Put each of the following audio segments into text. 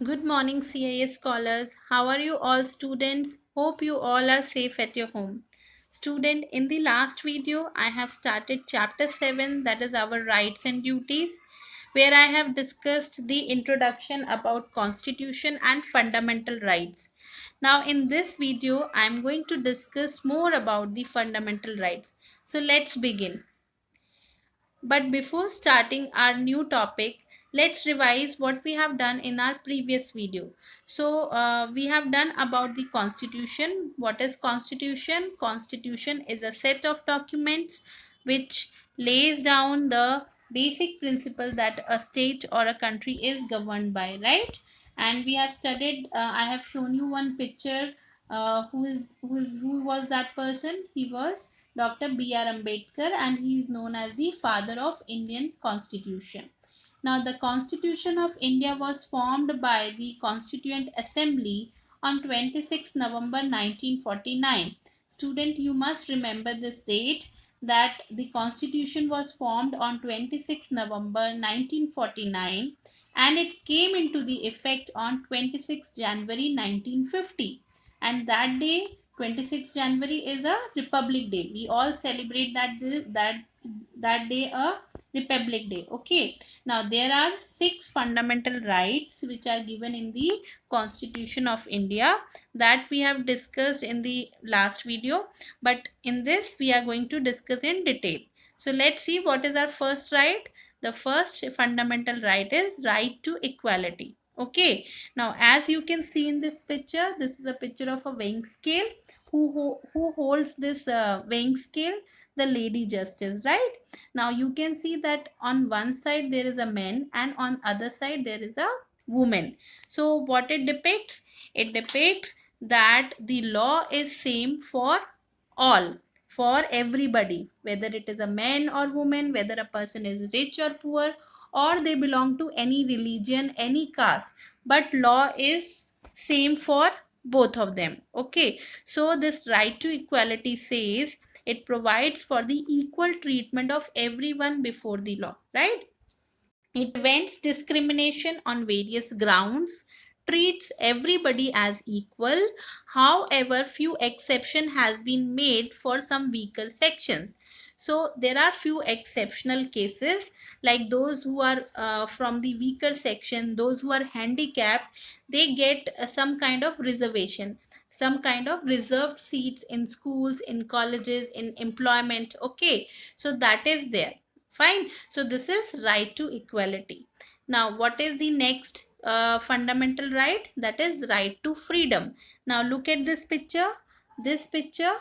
Good morning, CIS scholars. How are you all, students? Hope you all are safe at your home. Student, in the last video, I have started chapter 7, that is our rights and duties, where I have discussed the introduction about constitution and fundamental rights. Now, in this video, I am going to discuss more about the fundamental rights. So, let's begin. But before starting our new topic, let's revise what we have done in our previous video. So we have done about the constitution. What is constitution? Constitution is a set of documents which lays down the basic principle that a state or a country is governed by, right? And we have studied, I have shown you one picture. Who was that person? He was Dr. B.R. Ambedkar, and he is known as the father of Indian Constitution. Now, the Constitution of India was formed by the Constituent Assembly on 26 November 1949. Student, you must remember this date, that the Constitution was formed on 26 November 1949 and it came into the effect on 26 January 1950. And that day, 26 January, is a Republic Day. We all celebrate that day a Republic Day. Okay. Now there are 6 fundamental rights which are given in the Constitution of India that we have discussed in the last video. But in this we are going to discuss in detail. So let's see what is our first right. The first fundamental right is right to equality. Okay. Now, as you can see in this picture, this is a picture of a weighing scale. Who holds this weighing scale? The lady justice, right? Now, you can see that on one side there is a man and on other side there is a woman. So, what it depicts? It depicts that the law is same for all, for everybody, whether it is a man or woman, whether a person is rich or poor, or they belong to any religion, any caste, but law is same for both of them. Okay, so this right to equality says it provides for the equal treatment of everyone before the law, right? It prevents discrimination on various grounds, treats everybody as equal. However, few exception has been made for some weaker sections. So there are few exceptional cases, like those who are from the weaker section, those who are handicapped, they get some kind of reservation, some kind of reserved seats in schools, in colleges, in employment. Okay, so that is there. Fine. So this is right to equality. Now, what is the next fundamental right? That is right to freedom. Now, look at this picture. This picture,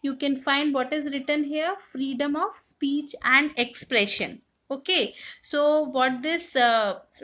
you can find what is written here: freedom of speech and expression. Okay. So, what this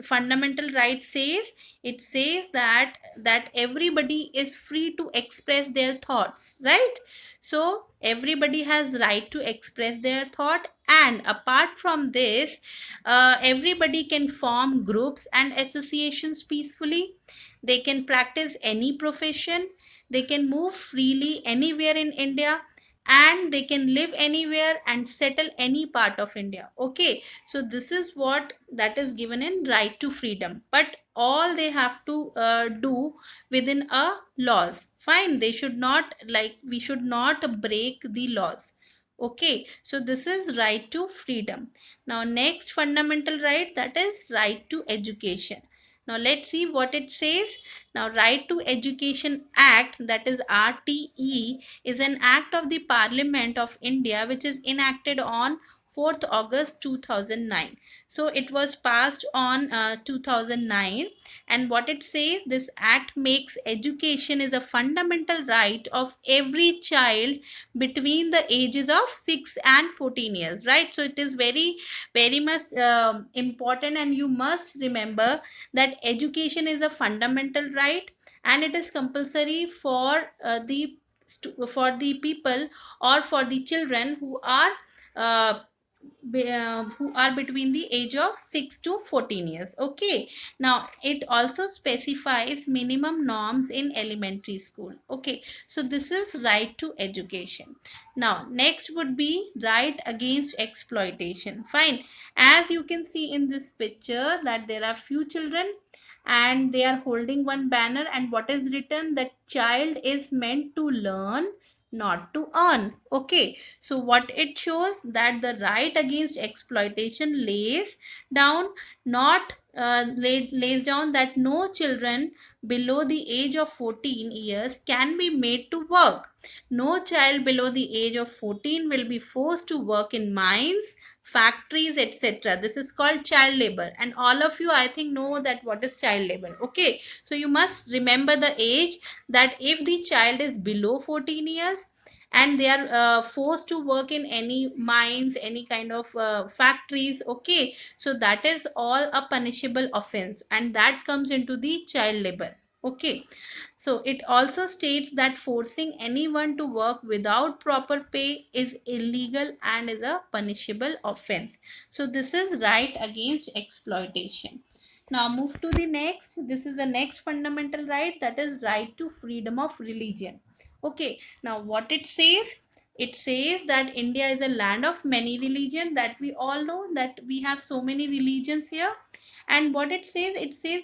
fundamental right says? It says that everybody is free to express their thoughts, right? So everybody has right to express their thought, and apart from this, everybody can form groups and associations peacefully. They can practice any profession, they can move freely anywhere in India, and they can live anywhere and settle any part of India. Okay, so this is what that is given in right to freedom, but all they have to do within a laws. Fine, they should not, like, we should not break the laws. Okay, so this is right to freedom. Now, next fundamental right, that is right to education. Now, let's see what it says. Now, Right to Education Act, that is RTE, is an act of the Parliament of India which is enacted on 4th August 2009. So it was passed on 2009, and what it says, this act makes education is a fundamental right of every child between the ages of 6 and 14 years, right? So it is very much important, and you must remember that education is a fundamental right, and it is compulsory for for the people, or for the children uh, who are between the age of 6 to 14 years. Okay, now it also specifies minimum norms in elementary school. Okay, so this is right to education. Now, next would be right against exploitation. Fine, as you can see in this picture, that there are few children, and they are holding one banner, and what is written, that child is meant to learn, not to earn. Okay, so what it shows, that the right against exploitation lays down, not lays down that no children below the age of 14 years can be made to work. No child below the age of 14 will be forced to work in mines, factories, etc. This is called child labor, and all of you, I think, know that what is child labor. Okay, so you must remember the age, that if the child is below 14 years and they are forced to work in any mines, any kind of factories, okay, so that is all a punishable offense, and that comes into the child labor. Okay, so it also states that forcing anyone to work without proper pay is illegal and is a punishable offense. So this is right against exploitation. Now move to the next. This is the next fundamental right, that is right to freedom of religion. Okay, now what it says, it says that India is a land of many religions, that we all know, that we have so many religions here. And what it says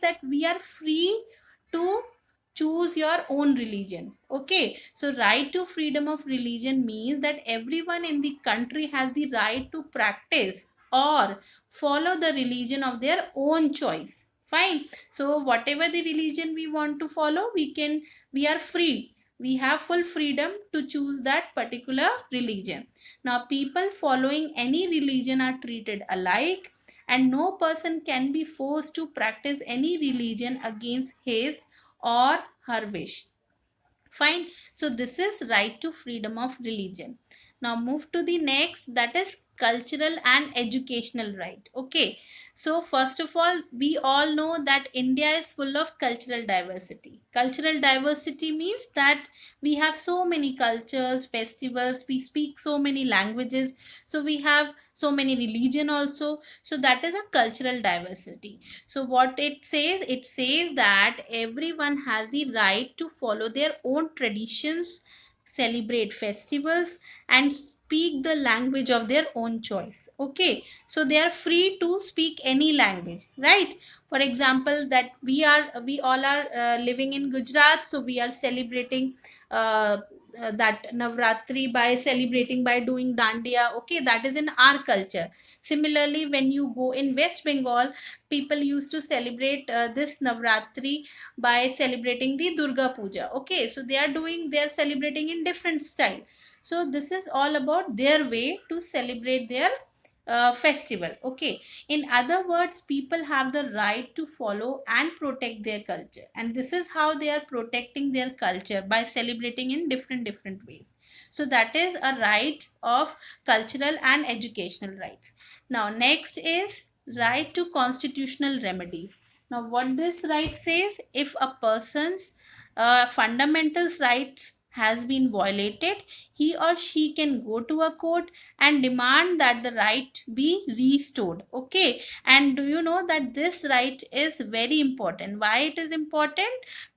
that we are free to choose your own religion. Okay, so right to freedom of religion means that everyone in the country has the right to practice or follow the religion of their own choice. Fine, so whatever the religion we want to follow, we are free, we have full freedom to choose that particular religion. Now people following any religion are treated alike, and no person can be forced to practice any religion against his or her wish. Fine, so this is right to freedom of religion. Now move to the next, that is cultural and educational right. Okay, so first of all, we all know that India is full of cultural diversity. Cultural diversity means that we have so many cultures, festivals, we speak so many languages, so we have so many religion also, so that is a cultural diversity. So what it says that everyone has the right to follow their own traditions, celebrate festivals, and speak the language of their own choice. Okay, so they are free to speak any language, right? For example, that we all are living in Gujarat, so we are celebrating uh, that Navratri by celebrating by doing dandiya. Okay, that is in our culture. Similarly, when you go in West Bengal, people used to celebrate this Navratri by celebrating the Durga Puja. Okay, so they are celebrating in different style. So this is all about their way to celebrate their festival. Okay, in other words, people have the right to follow and protect their culture, and this is how they are protecting their culture, by celebrating in different ways. So that is a right of cultural and educational rights. Now next is right to constitutional remedies. Now what this right says, if a person's fundamental rights has been violated, he or she can go to a court and demand that the right be restored. Okay, and do you know that this right is very important? Why it is important?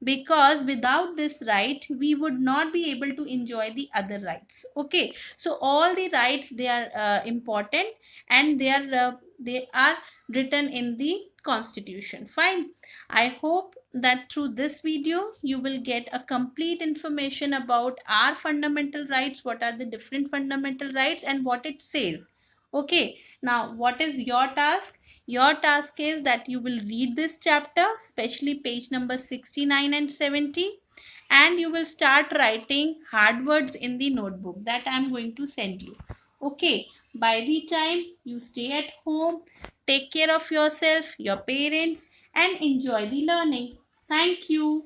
Because without this right, we would not be able to enjoy the other rights. Okay, so all the rights, they are important, and they are written in the constitution. Fine, I hope that through this video you will get a complete information about our fundamental rights, what are the different fundamental rights and what it says. Okay, now what is your task? Your task is that you will read this chapter, especially page number 69 and 70, and you will start writing hard words in the notebook that I am going to send you. Okay, by the time you stay at home, take care of yourself, your parents, and enjoy the learning. Thank you.